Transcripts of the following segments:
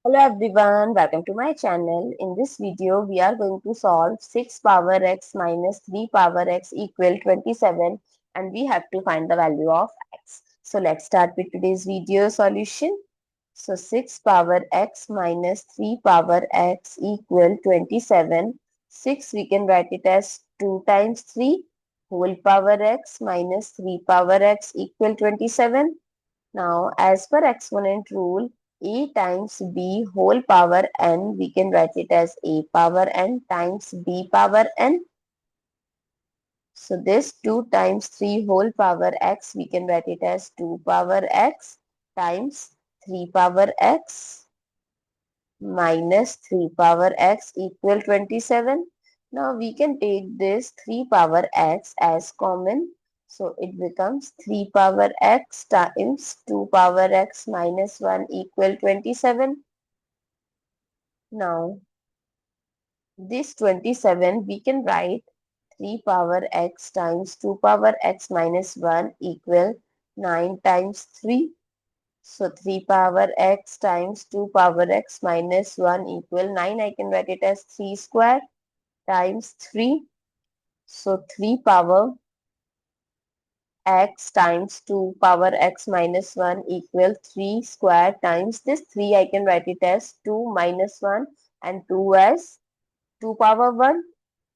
Hello everyone, welcome to my channel. In this video, we are going to solve 6 power x minus 3 power x equal 27 and we have to find the value of x. So let's start with today's video solution. So 6 power x minus 3 power x equal 27. 6 we can write it as 2 times 3 whole power x minus 3 power x equal 27. Now, as per exponent rule, a times b whole power n, we can write it as a power n times b power n. So this 2 times 3 whole power x, we can write it as 2 power x times 3 power x minus 3 power x equal 27. Now we can take this 3 power x as common. So it becomes 3 power x times 2 power x minus 1 equal 27. Now this 27 we can write 3 power x times 2 power x minus 1 equal 9 times 3. So 3 power x times 2 power x minus 1 equal 9. I can write it as 3 square times 3. So 3 power x times 2 power x minus 1 equal 3 square times this 3. I can write it as 2 minus 1 and 2 as 2 power 1.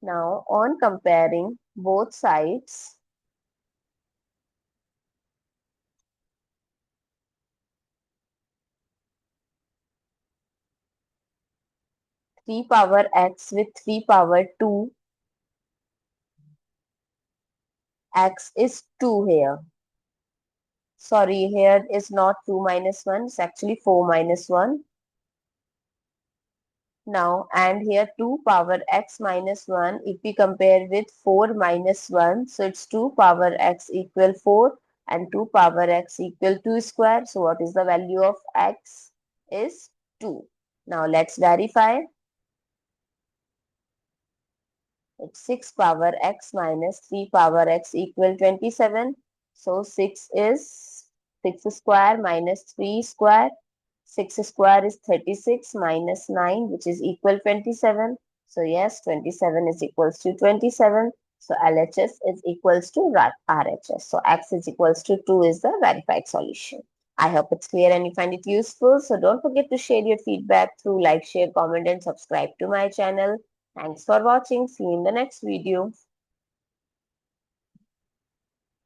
Now on comparing both sides, 3 power x with 3 power 2, x is 2 here. Sorry, here is not 2 minus 1, it's actually 4 minus 1. Now, and here 2 power x minus 1, if we compare with 4 minus 1, so it's 2 power x equal 4 and 2 power x equal 2 square. So what is the value of x? Is 2. Now let's verify. It's 6 power x minus 3 power x equal 27. So 6 is 6 square minus 3 square. 6 square is 36 minus 9 which is equal 27. So yes, 27 is equals to 27. So LHS is equals to RHS. So x is equals to 2 is the verified solution. I hope it's clear and you find it useful. So don't forget to share your feedback through like, share, comment and subscribe to my channel. Thanks for watching. See you in the next video.